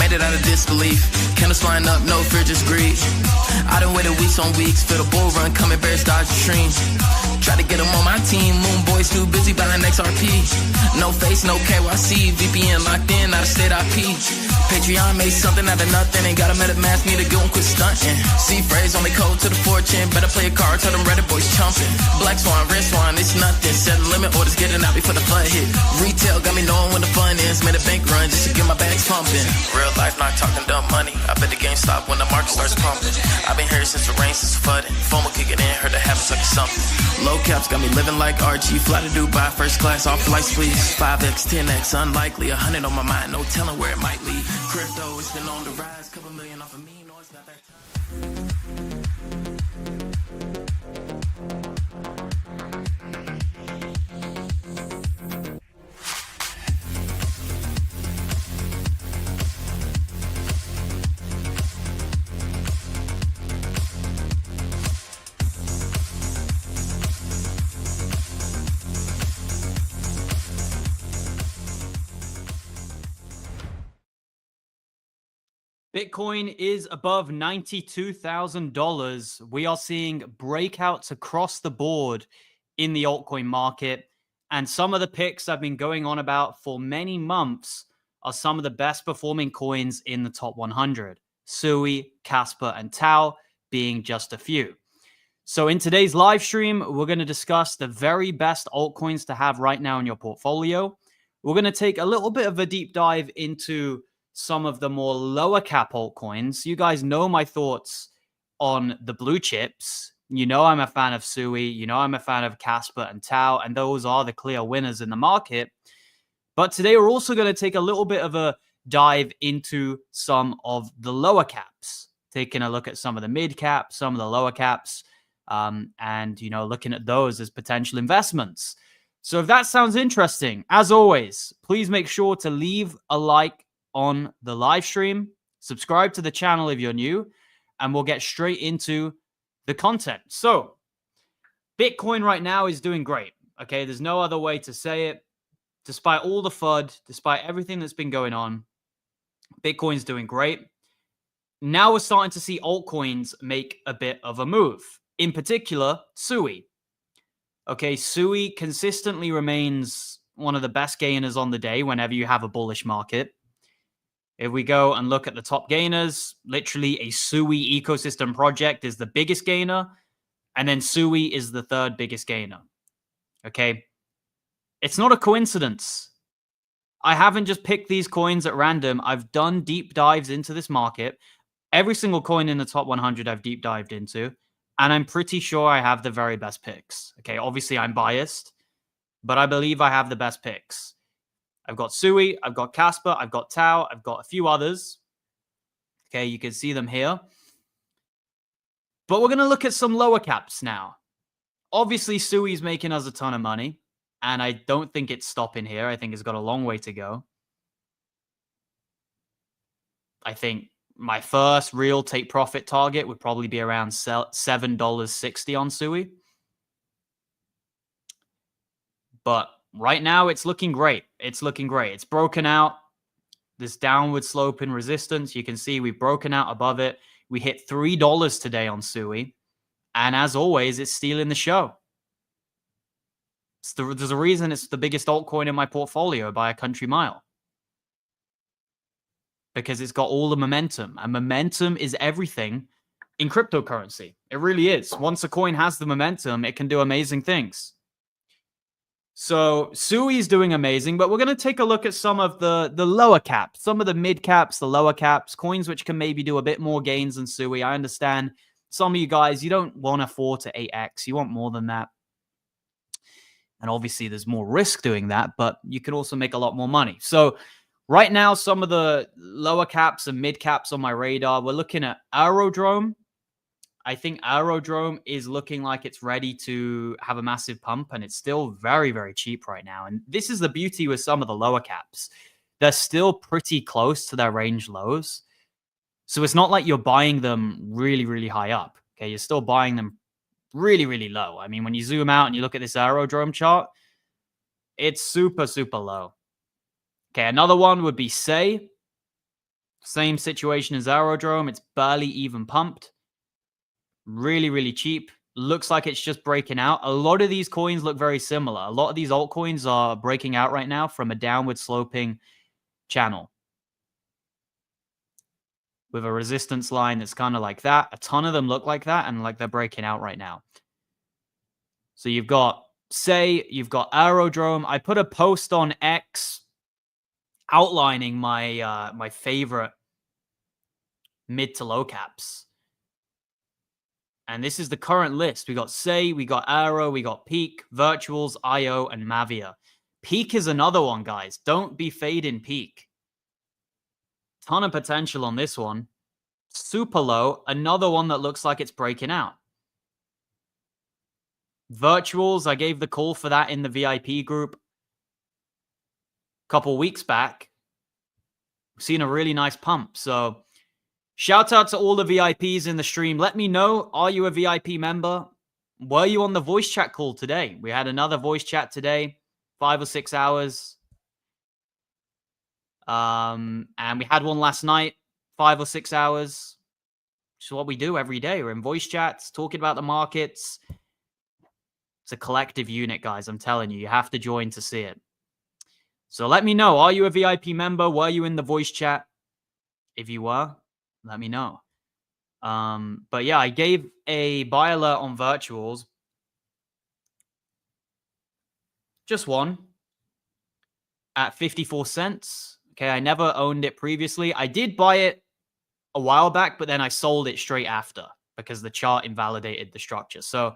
made it out of disbelief. Candles flying up, no fear, just greed. I done waited weeks on weeks, feel the bull run coming, bears dodge the streams. Try to get them on my team, moon boys too busy buying XRP. No face, no KYC, VPN locked in, out of state IP. Patreon made something out of nothing, ain't got a MetaMask, need to go and quit stunting. See phrase, only code to the fortune, better play a card, tell them Reddit boys chumping. Black swan, red swan, it's nothing, set limit orders, getting out before the flood hit. Retail got me knowing when the fun is, made a bank run just to get my bags pumping. Real life, not talking dumb money, I bet the game stop when the market starts pumping. I've been here since the rain, since the flooding, FOMO kicking in, heard it happens like something. Low caps got me living like Archie, fly to Dubai, first class, off flights please. 5x, 10x, unlikely, 100 on my mind, no telling where it might lead. Crypto, it's been on the rise, couple million off of me, no it's not that time. Bitcoin is above $92,000. We are seeing breakouts across the board in the altcoin market. And some of the picks I've been going on about for many months are some of the best performing coins in the top 100. Sui, Casper, and Tau being just a few. So in today's live stream, we're going to discuss the very best altcoins to have right now in your portfolio. We're going to take a little bit of a deep dive into some of the more lower cap altcoins. You guys know my thoughts on the blue chips. You know I'm a fan of Sui. You know I'm a fan of Casper and Tau, and those are the clear winners in the market. But today we're also going to take a little bit of a dive into some of the lower caps, taking a look at some of the mid caps, some of the lower caps, and you know, looking at those as potential investments. So if that sounds interesting, as always, please make sure to leave a like on the live stream, subscribe to the channel if you're new, and we'll get straight into the content. So Bitcoin right now is doing great. Okay, there's no other way to say it. Despite all the FUD, despite everything that's been going on, Bitcoin's doing great. Now we're starting to see altcoins make a bit of a move. In particular, Sui. Okay, Sui consistently remains one of the best gainers on the day whenever you have a bullish market. If we go and look at the top gainers, literally a Sui ecosystem project is the biggest gainer, and then Sui is the third biggest gainer. Okay? It's not a coincidence. I haven't just picked these coins at random. I've done deep dives into this market. Every single coin in the top 100 I've deep dived into, and I'm pretty sure I have the very best picks. Okay, obviously I'm biased, but I believe I have the best picks. I've got Sui, I've got Casper, I've got Tau, I've got a few others. Okay, you can see them here. But we're going to look at some lower caps now. Obviously, Sui is making us a ton of money, and I don't think it's stopping here. I think it's got a long way to go. I think my first real take profit target would probably be around $7.60 on Sui. But right now, it's looking great. It's looking great. It's broken out this downward slope in resistance. You can see we've broken out above it. We hit $3 today on Sui. And as always, it's stealing the show. There's a reason it's the biggest altcoin in my portfolio by a country mile. Because it's got all the momentum. And momentum is everything in cryptocurrency. It really is. Once a coin has the momentum, it can do amazing things. So Sui is doing amazing, but we're going to take a look at some of the lower caps, some of the mid caps, the lower caps, coins which can maybe do a bit more gains than Sui. I understand some of you guys, you don't want a 4 to 8x. You want more than that. And obviously there's more risk doing that, but you can also make a lot more money. So right now, some of the lower caps and mid caps on my radar, we're looking at Aerodrome. I think Aerodrome is looking like it's ready to have a massive pump, and it's still very, very cheap right now. And this is the beauty with some of the lower caps. They're still pretty close to their range lows. So it's not like you're buying them really, really high up. Okay, you're still buying them really, really low. I mean, when you zoom out and you look at this Aerodrome chart, it's super, super low. Okay, another one would be Say. Same situation as Aerodrome. It's barely even pumped. Really, really cheap. Looks like it's just breaking out. A lot of these coins look very similar. A lot of these altcoins are breaking out right now from a downward sloping channel with a resistance line that's kind of like that. A ton of them look like that, and like they're breaking out right now. So you've got you've got Aerodrome. I put a post on X outlining my my favorite mid to low caps. And this is the current list. We got we got Aero, we got Peak, Virtuals, IO, and Mavia. Peak is another one, guys. Don't be fading Peak. Ton of potential on this one. Super low. Another one that looks like it's breaking out. Virtuals, I gave the call for that in the VIP group a couple weeks back. We've seen a really nice pump. So shout out to all the VIPs in the stream. Let me know, are you a VIP member? Were you on the voice chat call today? We had another voice chat today, 5 or 6 hours. And we had one last night, 5 or 6 hours. Which is what we do every day. We're in voice chats, talking about the markets. It's a collective unit, guys. I'm telling you, you have to join to see it. So let me know, are you a VIP member? Were you in the voice chat? If you were, let me know. But yeah, I gave a buy alert on Virtuals. Just one at 54 cents. Okay, I never owned it previously. I did buy it a while back, but then I sold it straight after because the chart invalidated the structure. So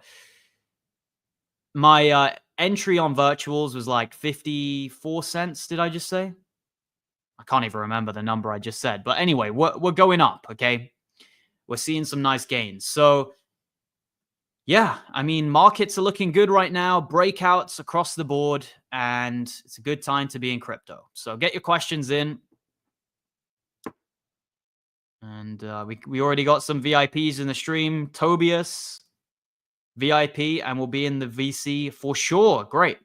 my entry on Virtuals was like 54 cents. Did I just say? I can't even remember the number I just said. But anyway, we're going up, okay? We're seeing some nice gains. So yeah, I mean, markets are looking good right now. Breakouts across the board. And it's a good time to be in crypto. So get your questions in. And we already got some VIPs in the stream. Tobias, VIP, and we'll be in the VC for sure. Great.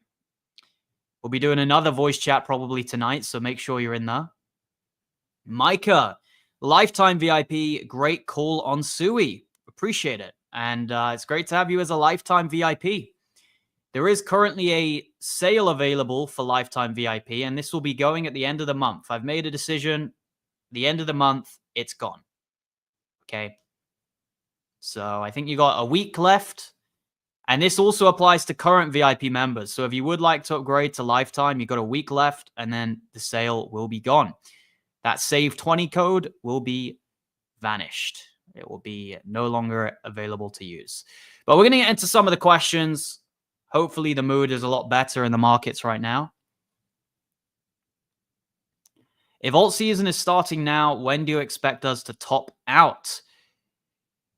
We'll be doing another voice chat probably tonight, so make sure you're in there. Micah, lifetime VIP, great call on Sui. Appreciate it. And it's great to have you as a lifetime VIP. There is currently a sale available for lifetime VIP, and this will be going at the end of the month. I've made a decision. The end of the month, it's gone. Okay. So I think you got a week left. And this also applies to current VIP members. So if you would like to upgrade to lifetime, you got a week left, and then the sale will be gone. That save 20 code will be vanished. It will be no longer available to use. But we're going to get into some of the questions. Hopefully the mood is a lot better in the markets right now. If alt season is starting now, when do you expect us to top out?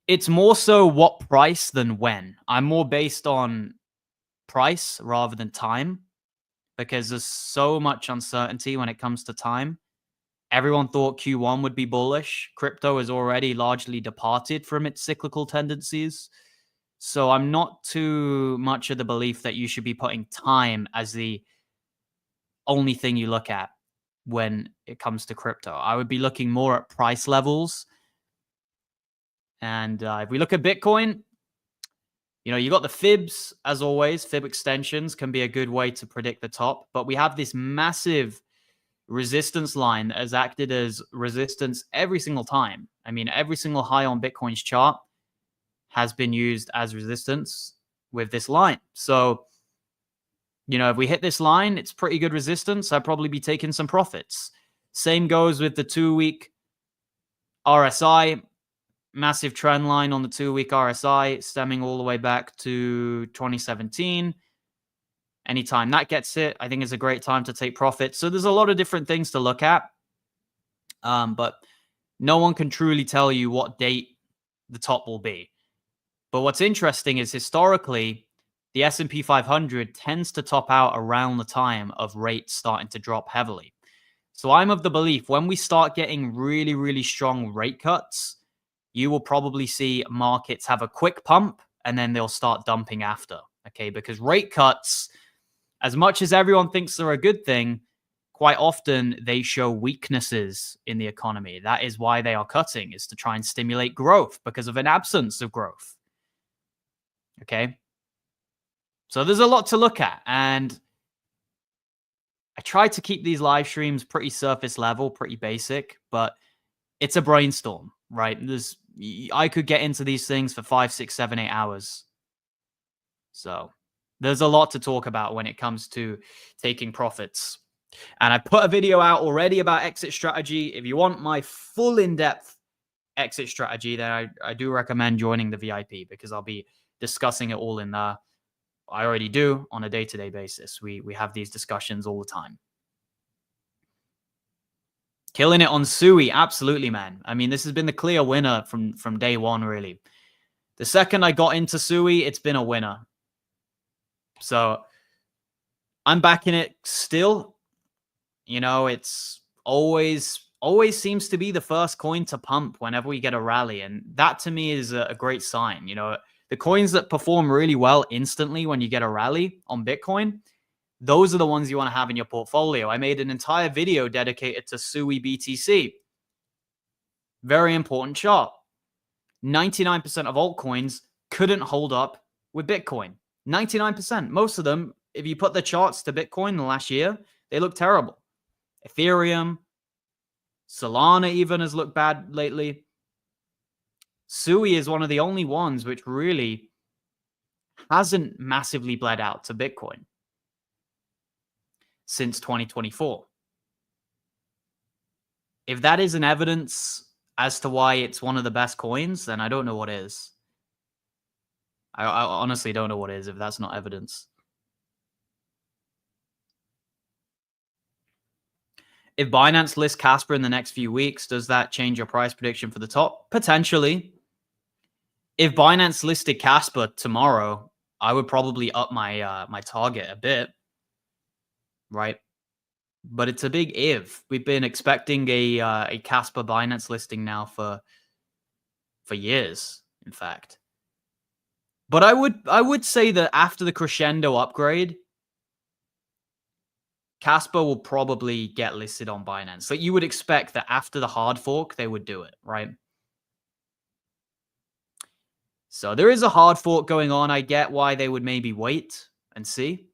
It's more so what price than when. I'm more based on price rather than time because there's so much uncertainty when it comes to time. Everyone thought Q1 would be bullish. Crypto has already largely departed from its cyclical tendencies. So I'm not too much of the belief that you should be putting time as the only thing you look at when it comes to crypto. I would be looking more at price levels. And if we look at Bitcoin, you know, you got the fibs, as always. Fib extensions can be a good way to predict the top. But we have this massive resistance line that has acted as resistance every single time. I mean, every single high on Bitcoin's chart has been used as resistance with this line. So, you know, if we hit this line, it's pretty good resistance. I'd probably be taking some profits. Same goes with the 2-week RSI. Massive trend line on the 2-week RSI, stemming all the way back to 2017. Anytime that gets hit, I think is a great time to take profits. So there's a lot of different things to look at. But no one can truly tell you what date the top will be. But what's interesting is historically, the S&P 500 tends to top out around the time of rates starting to drop heavily. So I'm of the belief when we start getting really, really strong rate cuts, you will probably see markets have a quick pump and then they'll start dumping after. Okay, because rate cuts, as much as everyone thinks they're a good thing, quite often they show weaknesses in the economy. That is why they are cutting, is to try and stimulate growth because of an absence of growth. Okay. So there's a lot to look at. And I try to keep these live streams pretty surface level, pretty basic, but it's a brainstorm, right? I could get into these things for 5, 6, 7, 8 hours. So there's a lot to talk about when it comes to taking profits. And I put a video out already about exit strategy. If you want my full in-depth exit strategy, then I do recommend joining the VIP because I'll be discussing it all in there. I already do on a day-to-day basis. We have these discussions all the time. Killing it on Sui, absolutely, man. I mean, this has been the clear winner from day one, really. The second I got into Sui, it's been a winner. So I'm backing it still. You know, it's always seems to be the first coin to pump whenever we get a rally. And that to me is a great sign. You know, the coins that perform really well instantly when you get a rally on Bitcoin, those are the ones you want to have in your portfolio. I made an entire video dedicated to Sui BTC. Very important chart. 99% of altcoins couldn't hold up with Bitcoin. 99%. Most of them, if you put the charts to Bitcoin in the last year, they look terrible. Ethereum, Solana even has looked bad lately. Sui is one of the only ones which really hasn't massively bled out to Bitcoin since 2024. If that isn't evidence as to why it's one of the best coins, then I don't know what is. I honestly don't know what is if that's not evidence. If Binance lists Casper in the next few weeks, does that change your price prediction for the top? Potentially. If Binance listed Casper tomorrow, I would probably up my my target a bit, right? But it's a big if. We've been expecting a Casper Binance listing now for years, in fact. But I would say that after the crescendo upgrade, Casper will probably get listed on Binance. Like you would expect that after the hard fork, they would do it, right? So there is a hard fork going on. I get why they would maybe wait and see.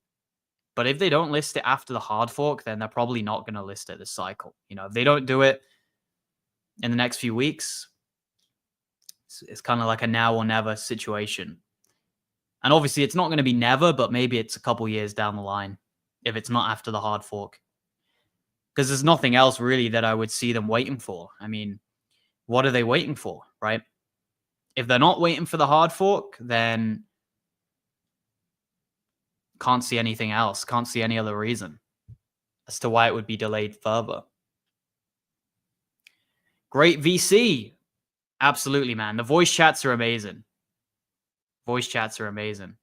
But if they don't list it after the hard fork, then they're probably not going to list it this cycle. You know, if they don't do it in the next few weeks, it's kind of like a now or never situation. And obviously it's not going to be never, but maybe it's a couple years down the line if it's not after the hard fork. Because there's nothing else really that I would see them waiting for. I mean, what are they waiting for, right? If they're not waiting for the hard fork, then can't see anything else. Can't see any other reason as to why it would be delayed further. Great VC. Absolutely, man. The voice chats are amazing. Voice chats are amazing.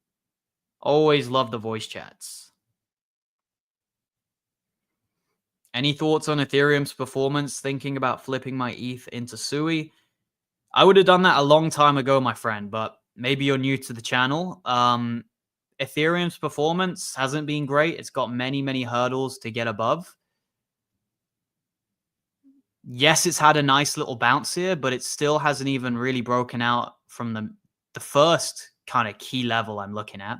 Always love the voice chats. Any thoughts on Ethereum's performance? Thinking about flipping my ETH into Sui? I would have done that a long time ago, my friend, but maybe you're new to the channel. Ethereum's performance hasn't been great. It's got many, many hurdles to get above. Yes, it's had a nice little bounce here, but it still hasn't even really broken out from the first kind of key level I'm looking at.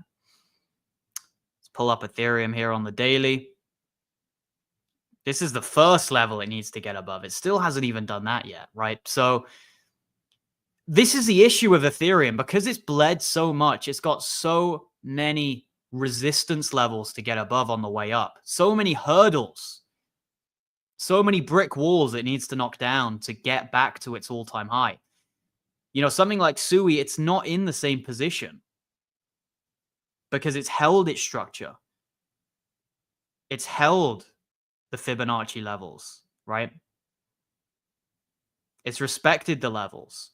Let's pull up Ethereum here on the daily. This is the first level it needs to get above. It still hasn't even done that yet, right? So this is the issue with Ethereum. Because it's bled so much, it's got so many resistance levels to get above on the way up. So many hurdles. So many brick walls it needs to knock down to get back to its all-time high. You know, something like Sui, it's not in the same position because it's held its structure. It's held the Fibonacci levels, right? It's respected the levels.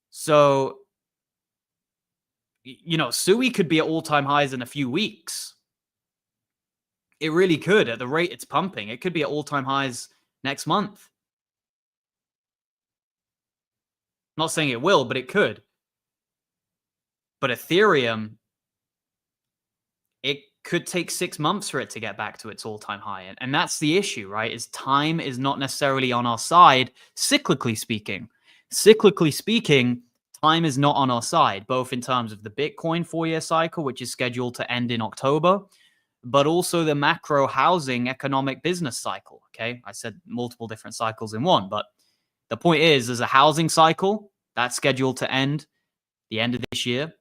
So, you know, Sui could be at all-time highs in a few weeks. It really could. At the rate it's pumping, it could be at all-time highs next month. I'm not saying it will, but it could. But Ethereum, could take 6 months for it to get back to its all-time high. And that's the issue, right? Is time is not necessarily on our side, cyclically speaking. Cyclically speaking, time is not on our side, both in terms of the Bitcoin 4-year cycle, which is scheduled to end in October, but also the macro housing economic business cycle. Okay, I said multiple different cycles in one, but the point is, there's a housing cycle that's scheduled to end the end of this year.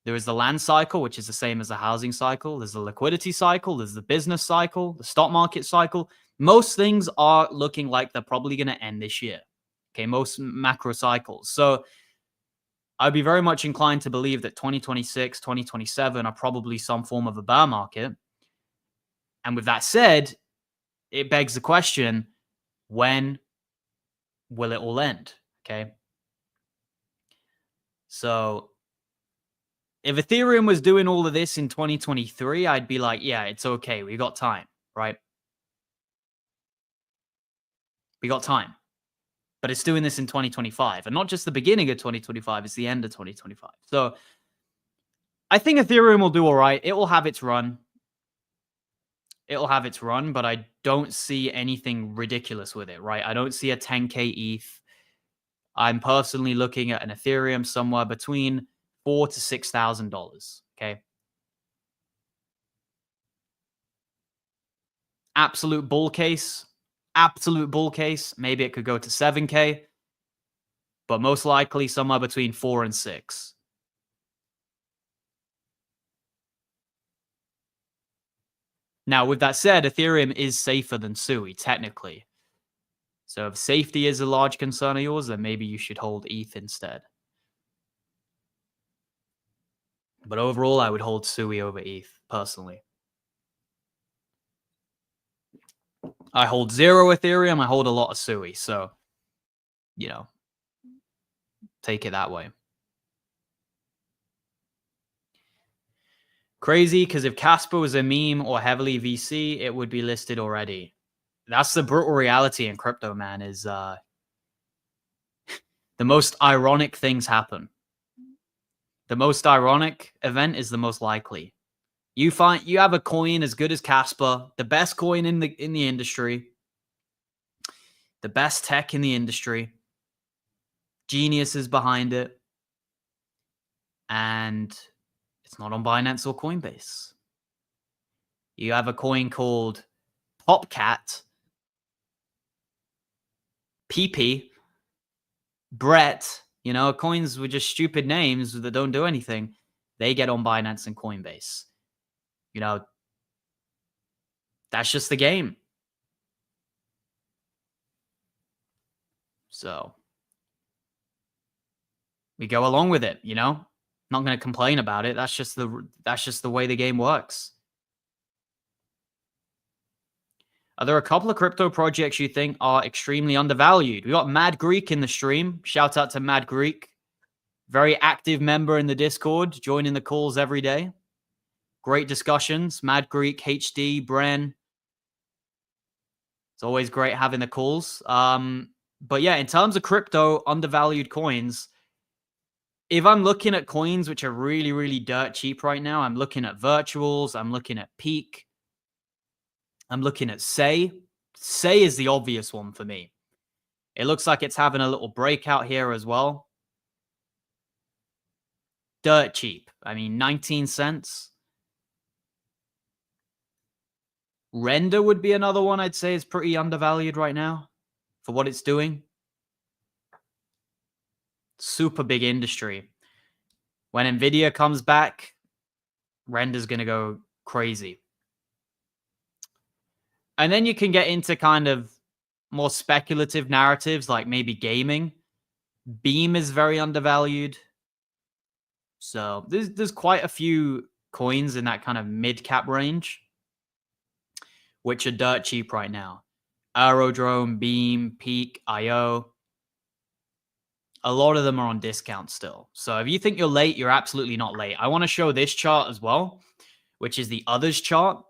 There is the land cycle, which is the same as the housing cycle. There's the liquidity cycle. There's the business cycle, the stock market cycle. Most things are looking like they're probably going to end this year. Okay, most macro cycles. So I'd be very much inclined to believe that 2026, 2027 are probably some form of a bear market. And with that said, it begs the question, when will it all end? Okay. So if Ethereum was doing all of this in 2023, I'd be like, yeah, it's okay. We got time, right? We got time. But it's doing this in 2025. And not just the beginning of 2025, it's the end of 2025. So I think Ethereum will do all right. It will have its run. It'll have its run, but I don't see anything ridiculous with it, right? I don't see a 10K ETH. I'm personally looking at an Ethereum somewhere between $4,000 to $6,000. Okay. Absolute bull case. Maybe it could go to 7K, but most likely somewhere between 4 and 6. Now, with that said, Ethereum is safer than SUI, technically. So if safety is a large concern of yours, then maybe you should hold ETH instead. But overall, I would hold SUI over ETH, personally. I hold 0 Ethereum. I hold a lot of SUI. So, you know, take it that way. Crazy, because if Casper was a meme or heavily VC, it would be listed already. That's the brutal reality in crypto, man, is the most ironic things happen. The most ironic event is the most likely. You have a coin as good as Casper, the best coin in the industry, the best tech in the industry, geniuses behind it, and it's not on Binance or Coinbase. You have a coin called Popcat, PP, Brett, coins with just stupid names that don't do anything. They get on Binance and Coinbase. That's just the game. So we go along with it, Not going to complain about it. That's just the way the game works. Are there a couple of crypto projects you think are extremely undervalued? We got Mad Greek in the stream. Shout out to Mad Greek. Very active member in the Discord, joining the calls every day. Great discussions. Mad Greek, HD, Bren. It's always great having the calls. But yeah, in terms of crypto, undervalued coins, if I'm looking at coins which are really, really dirt cheap right now, I'm looking at virtuals, I'm looking at Peak, I'm looking at Say. Say is the obvious one for me. It looks like it's having a little breakout here as well. Dirt cheap. 19 cents. Render would be another one I'd say is pretty undervalued right now for what it's doing. Super big industry. When Nvidia comes back, Render's going to go crazy. And then you can get into kind of more speculative narratives like maybe gaming. Beam is very undervalued. So there's quite a few coins in that kind of mid-cap range, which are dirt cheap right now. Aerodrome, Beam, Peak, IO. A lot of them are on discount still. So if you think you're late, you're absolutely not late. I want to show this chart as well, which is the others chart.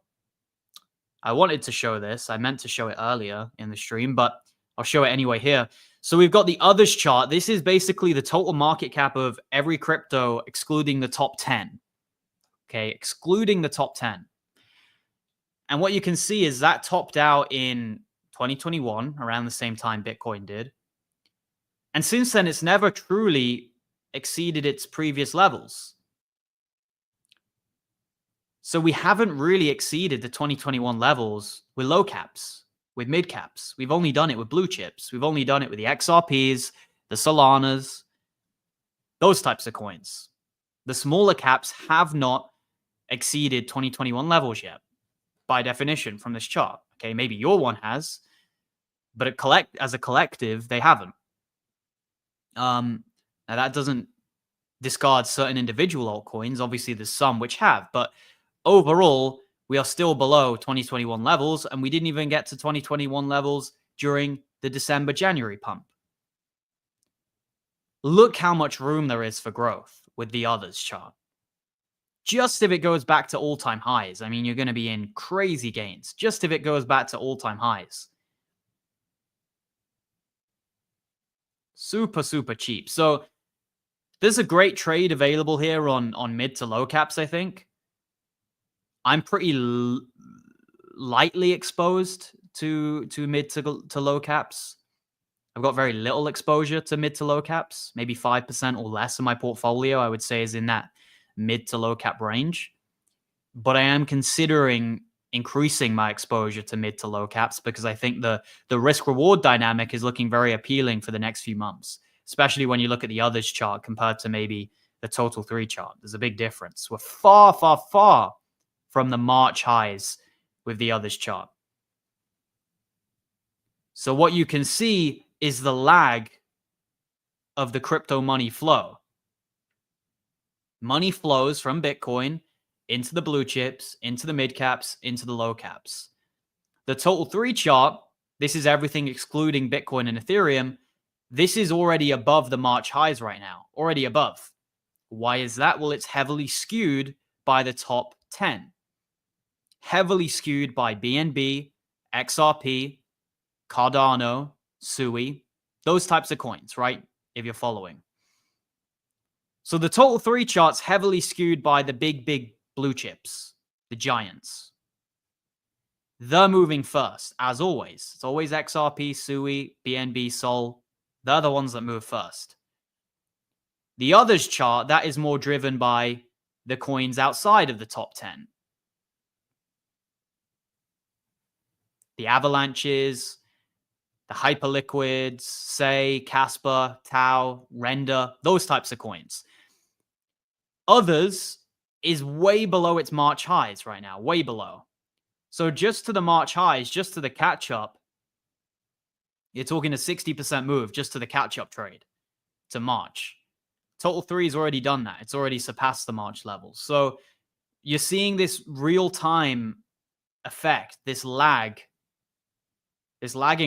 I wanted to show this. I meant to show it earlier in the stream, but I'll show it anyway here. So we've got the others chart. This is basically the total market cap of every crypto, excluding the top 10. Okay, excluding the top 10. And what you can see is that topped out in 2021, around the same time Bitcoin did. And since then, it's never truly exceeded its previous levels. So we haven't really exceeded the 2021 levels with low caps, with mid caps. We've only done it with blue chips. We've only done it with the XRPs, the Solanas, those types of coins. The smaller caps have not exceeded 2021 levels yet, by definition, from this chart. Okay, maybe your one has, but as a collective, they haven't. Now that doesn't discard certain individual altcoins. Obviously, there's some which have, but overall, we are still below 2021 levels, and we didn't even get to 2021 levels during the December-January pump. Look how much room there is for growth with the others chart. Just if it goes back to all-time highs, I mean, you're going to be in crazy gains. Just if it goes back to all-time highs. Super, super cheap. So there's a great trade available here on mid to low caps, I think. I'm pretty lightly exposed to mid to low caps. I've got very little exposure to mid to low caps, maybe 5% or less of my portfolio, I would say, is in that mid to low cap range. But I am considering increasing my exposure to mid to low caps because I think the risk reward dynamic is looking very appealing for the next few months, especially when you look at the others chart compared to maybe the total 3 chart. There's a big difference. We're far, far, far from the March highs with the others chart. So what you can see is the lag of the crypto money flow. Money flows from Bitcoin into the blue chips, into the mid caps, into the low caps. The total 3 chart, this is everything excluding Bitcoin and Ethereum. This is already above the March highs right now, already above. Why is that? Well, it's heavily skewed by the top 10. Heavily skewed by BNB, XRP, Cardano, Sui, those types of coins, right? If you're following. So the total 3 chart's heavily skewed by the big blue chips, the giants. They're moving first, as always. It's always XRP, Sui, BNB, Sol. They're the ones that move first. The others chart, that is more driven by the coins outside of the top 10. The avalanches, the hyperliquids, Say, Casper, Tau, Render, those types of coins. Others is way below its March highs right now, way below. So just to the March highs, just to the catch-up, you're talking a 60% move just to the catch-up trade to March. Total 3 has already done that. It's already surpassed the March levels. So you're seeing this real-time effect, this lagging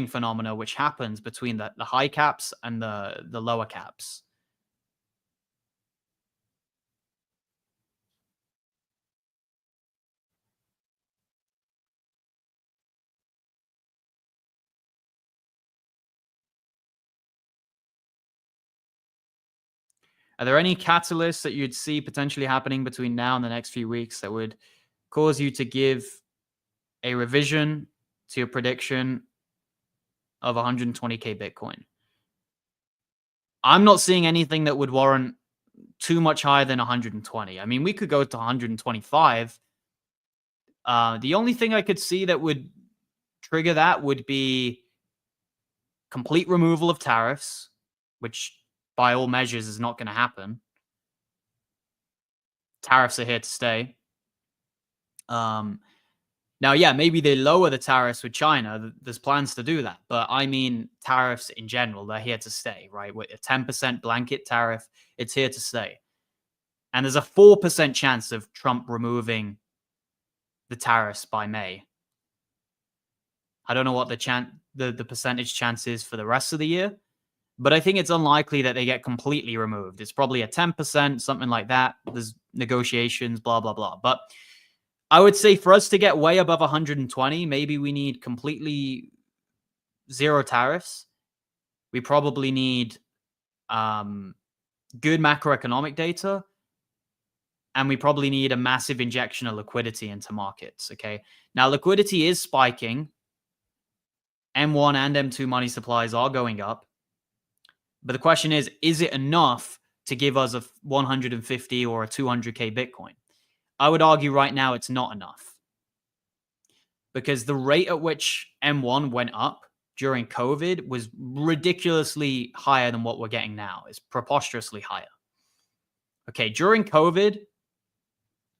phenomena which happens between the high caps and the lower caps. Are there any catalysts that you'd see potentially happening between now and the next few weeks that would cause you to give a revision to your prediction of 120K Bitcoin? I'm not seeing anything that would warrant too much higher than 120. I mean, we could go to 125. The only thing I could see that would trigger that would be complete removal of tariffs, which by all measures is not going to happen. Tariffs are here to stay. Now, yeah, maybe they lower the tariffs with China. There's plans to do that. But I mean, tariffs in general, they're here to stay, right? With a 10% blanket tariff, it's here to stay. And there's a 4% chance of Trump removing the tariffs by May. I don't know what the percentage chance is for the rest of the year, but I think it's unlikely that they get completely removed. It's probably a 10%, something like that. There's negotiations, blah, blah, blah. But I would say for us to get way above 120, maybe we need completely zero tariffs. We probably need good macroeconomic data and we probably need a massive injection of liquidity into markets, okay? Now, liquidity is spiking. M1 and M2 money supplies are going up. But the question is it enough to give us a 150 or a 200K Bitcoin? I would argue right now it's not enough. Because the rate at which M1 went up during COVID was ridiculously higher than what we're getting now. It's preposterously higher. Okay, during COVID,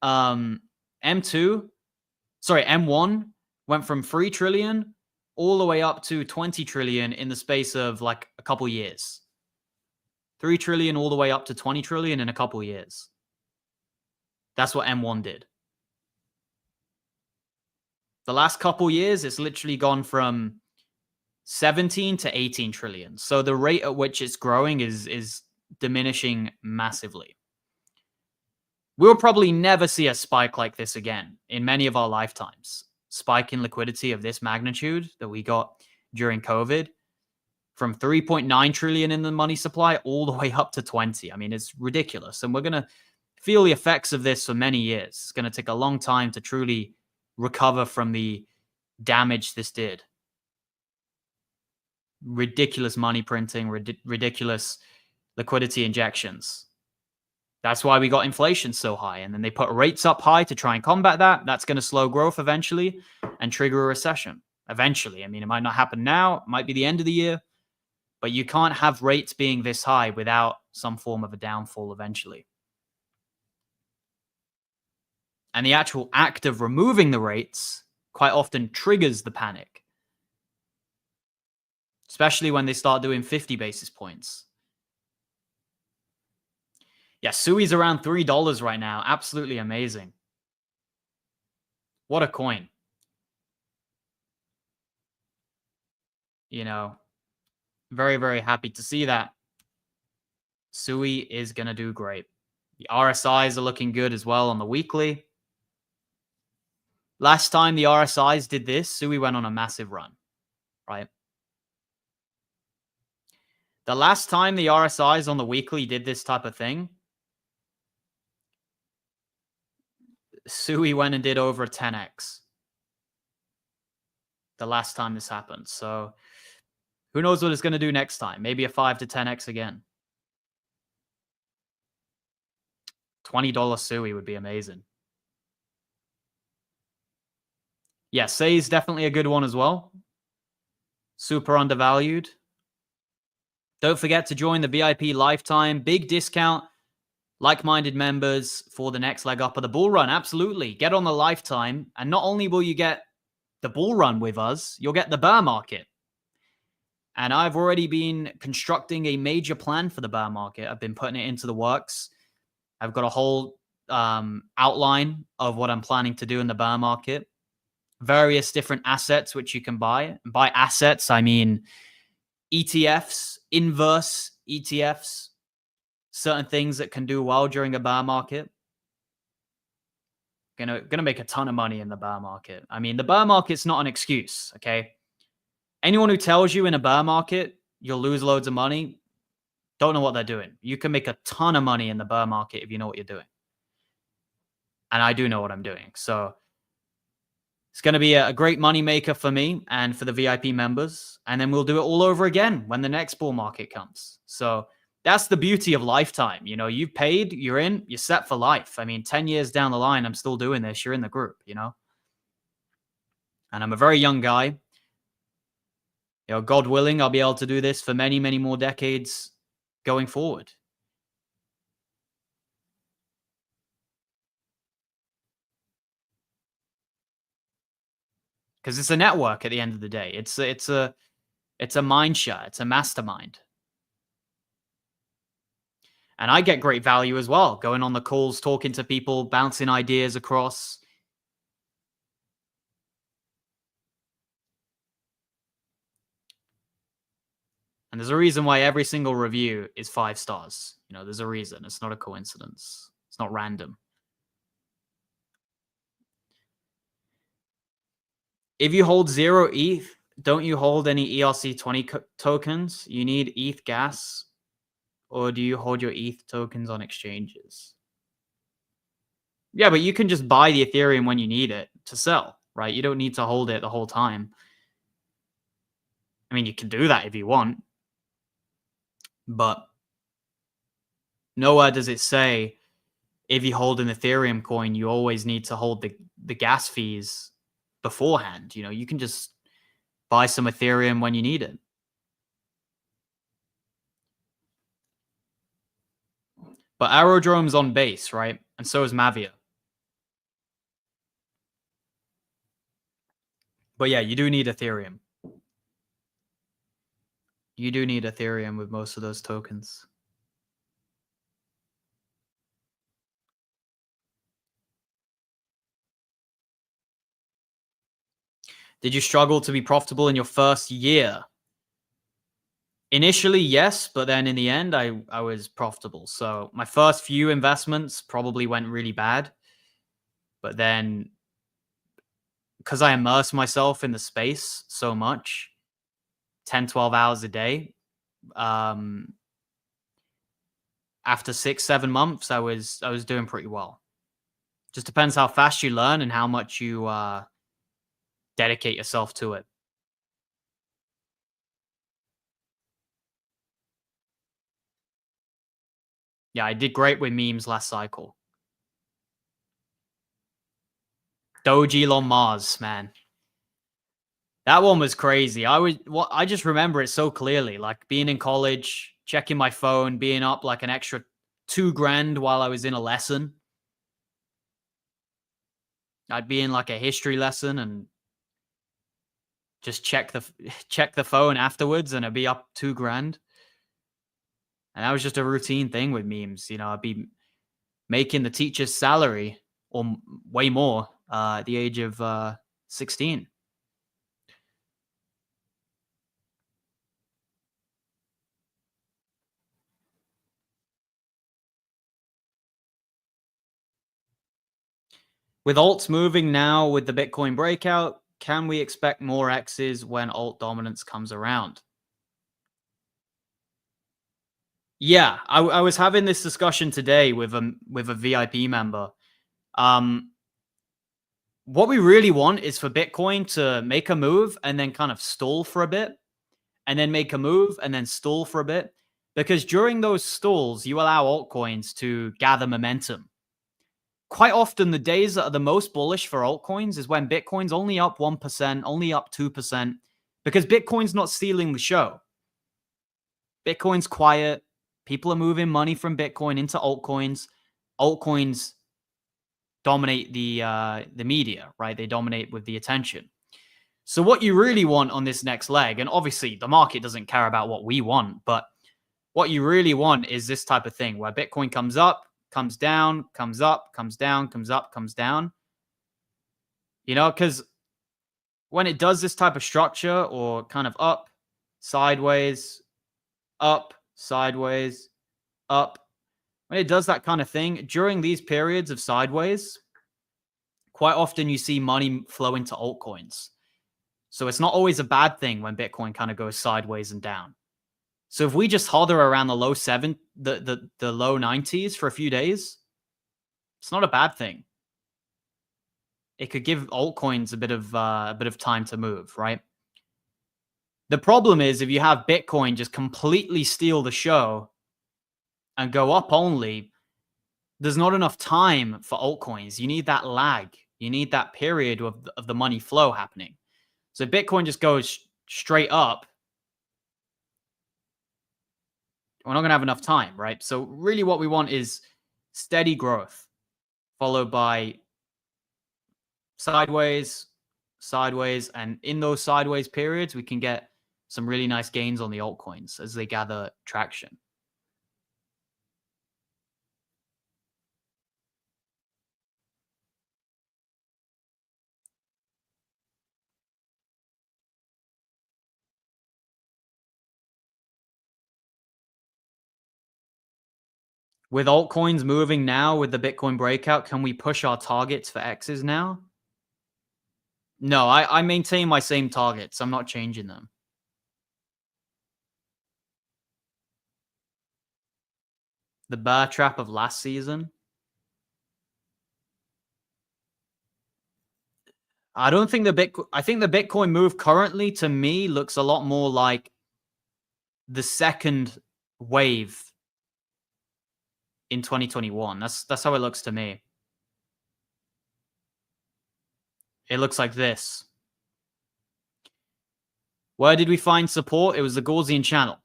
M1 went from 3 trillion all the way up to 20 trillion in the space of like a couple years. 3 trillion all the way up to 20 trillion in a couple years. That's what M1 did. The last couple years, it's literally gone from 17 to 18 trillion. So the rate at which it's growing is diminishing massively. We'll probably never see a spike like this again in many of our lifetimes. Spike in liquidity of this magnitude that we got during COVID, from 3.9 trillion in the money supply all the way up to 20. I mean, it's ridiculous. And we're going to feel the effects of this for many years. It's going to take a long time to truly recover from the damage this did. Ridiculous money printing, ridiculous liquidity injections. That's why we got inflation so high. And then they put rates up high to try and combat that. That's going to slow growth eventually and trigger a recession. Eventually. I mean, it might not happen now. It might be the end of the year. But you can't have rates being this high without some form of a downfall eventually. And the actual act of removing the rates quite often triggers the panic. Especially when they start doing 50 basis points. Yeah, Sui's around $3 right now. Absolutely amazing. What a coin. You know, very, very happy to see that. Sui is going to do great. The RSIs are looking good as well on the weekly. Last time the RSIs did this, Sui went on a massive run, right? The last time the RSIs on the weekly did this type of thing, Sui went and did over 10x. The last time this happened. So who knows what it's going to do next time? Maybe a 5 to 10x again. $20 Sui would be amazing. Yeah, Say is definitely a good one as well. Super undervalued. Don't forget to join the VIP lifetime. Big discount. Like-minded members for the next leg up of the bull run. Absolutely. Get on the lifetime. And not only will you get the bull run with us, you'll get the bear market. And I've already been constructing a major plan for the bear market. I've been putting it into the works. I've got a whole outline of what I'm planning to do in the bear market. Various different assets which you can buy. And by assets, I mean ETFs, inverse ETFs, certain things that can do well during a bear market. Gonna make a ton of money in the bear market. I mean, the bear market's not an excuse, okay? Anyone who tells you in a bear market you'll lose loads of money, don't know what they're doing. You can make a ton of money in the bear market if you know what you're doing. And I do know what I'm doing. So it's going to be a great money maker for me and for the VIP members. And then we'll do it all over again when the next bull market comes. So that's the beauty of lifetime. You know, you've paid, you're in, you're set for life. I mean, 10 years down the line, I'm still doing this. You're in the group, you know. And I'm a very young guy. You know, God willing, I'll be able to do this for many, many more decades going forward. Because it's a network at the end of the day. It's a mind share. It's a mastermind. And I get great value as well, going on the calls, talking to people, bouncing ideas across. And there's a reason why every single review is 5 stars. You know, there's a reason. It's not a coincidence. It's not random. If you hold 0 ETH, don't you hold any ERC20 tokens? You need ETH gas, or do you hold your ETH tokens on exchanges? Yeah, but you can just buy the Ethereum when you need it to sell, right? You don't need to hold it the whole time. I mean, you can do that if you want, but nowhere does it say if you hold an Ethereum coin, you always need to hold the gas fees beforehand. You know, you can just buy some Ethereum when you need it. But Aerodrome's on base, right? And so is Mavia. But yeah, you do need Ethereum. You do need Ethereum with most of those tokens. Did you struggle to be profitable in your first year? Initially, yes, but then in the end, I was profitable. So my first few investments probably went really bad. But then because I immersed myself in the space so much, 10, 12 hours a day, after 6, 7 months, I was doing pretty well. Just depends how fast you learn and how much you dedicate yourself to it. Yeah, I did great with memes last cycle. Doge Elon Mars, man. That one was crazy. I just remember it so clearly. Like being in college, checking my phone, being up like an extra $2,000 while I was in a lesson. I'd be in like a history lesson and just check the phone afterwards, and I'd be up $2,000. And that was just a routine thing with memes. You know, I'd be making the teacher's salary or way more at the age of 16. With alts moving now with the Bitcoin breakout, can we expect more X's when alt dominance comes around? Yeah, I was having this discussion today with a VIP member. What we really want is for Bitcoin to make a move and then kind of stall for a bit, and then make a move and then stall for a bit. Because during those stalls, you allow altcoins to gather momentum. Quite often, the days that are the most bullish for altcoins is when Bitcoin's only up 1%, only up 2%, because Bitcoin's not stealing the show. Bitcoin's quiet. People are moving money from Bitcoin into altcoins. Altcoins dominate the media, right? They dominate with the attention. So what you really want on this next leg, and obviously the market doesn't care about what we want, but what you really want is this type of thing where Bitcoin comes up, comes down, comes up, comes down, comes up, comes down. You know, because when it does this type of structure or kind of up, sideways, up, sideways, up, when it does that kind of thing, during these periods of sideways, quite often you see money flow into altcoins. So it's not always a bad thing when Bitcoin kind of goes sideways and down. So if we just hover around the low the low 90s for a few days, it's not a bad thing. It could give altcoins a bit of time to move, right? The problem is if you have Bitcoin just completely steal the show and go up only, there's not enough time for altcoins. You need that lag. You need that period of the money flow happening. So Bitcoin just goes straight up, we're not going to have enough time, right? So really what we want is steady growth followed by sideways, sideways. And in those sideways periods, we can get some really nice gains on the altcoins as they gather traction. With altcoins moving now with the Bitcoin breakout, can we push our targets for X's now? No, I maintain my same targets. I'm not changing them. The bear trap of last season. I don't think I think the Bitcoin move currently to me looks a lot more like the second wave in 2021. That's how it looks to me. It looks like this. Where did we find support? It was the Gaussian channel.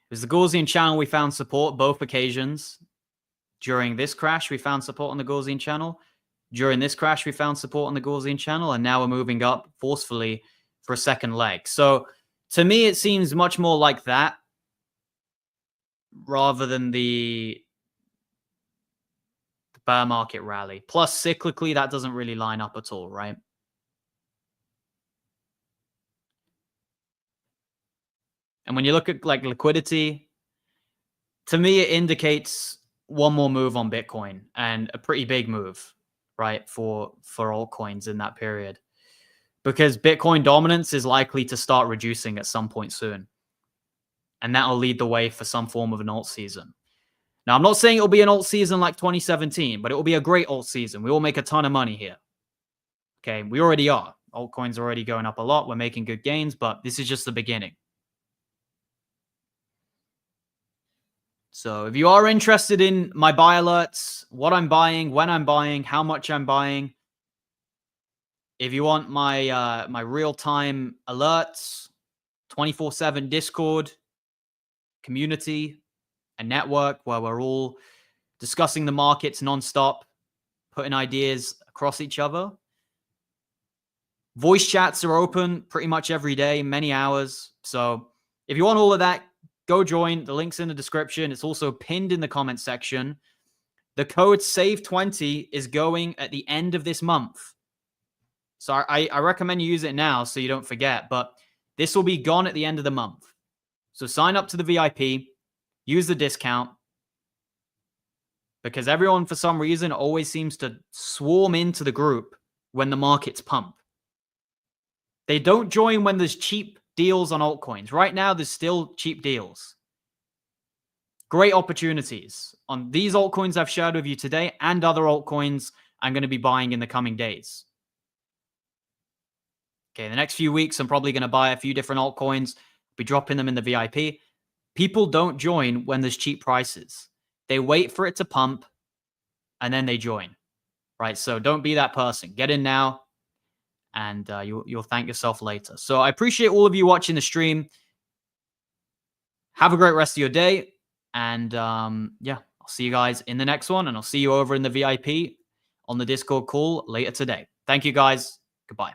It was the Gaussian channel we found support both occasions. During this crash, we found support on the Gaussian channel. During this crash, we found support on the Gaussian channel. And now we're moving up forcefully for a second leg. So to me, it seems much more like that rather than the bear market rally. Plus, cyclically, that doesn't really line up at all, right? And when you look at like liquidity, to me, it indicates one more move on Bitcoin and a pretty big move, right, for altcoins in that period. Because Bitcoin dominance is likely to start reducing at some point soon. And that'll lead the way for some form of an alt season. Now, I'm not saying it'll be an alt season like 2017, but it will be a great alt season. We will make a ton of money here. Okay, we already are. Altcoins are already going up a lot. We're making good gains, but this is just the beginning. So if you are interested in my buy alerts, what I'm buying, when I'm buying, how much I'm buying, if you want my my real-time alerts, 24/7 Discord, community, a network where we're all discussing the markets nonstop, putting ideas across each other. Voice chats are open pretty much every day, many hours. So if you want all of that, go join. The link's in the description. It's also pinned in the comment section. The code SAVE20 is going at the end of this month. So I recommend you use it now so you don't forget. But this will be gone at the end of the month. So sign up to the VIP. Use the discount. Because everyone, for some reason, always seems to swarm into the group when the markets pump. They don't join when there's cheap deals on altcoins. Right now, there's still cheap deals. Great opportunities on these altcoins I've shared with you today and other altcoins I'm going to be buying in the coming days. Okay, the next few weeks, I'm probably going to buy a few different altcoins, be dropping them in the VIP. People don't join when there's cheap prices. They wait for it to pump, and then they join, right? So don't be that person. Get in now, and you'll thank yourself later. So I appreciate all of you watching the stream. Have a great rest of your day. And yeah, I'll see you guys in the next one. And I'll see you over in the VIP on the Discord call later today. Thank you, guys. Goodbye.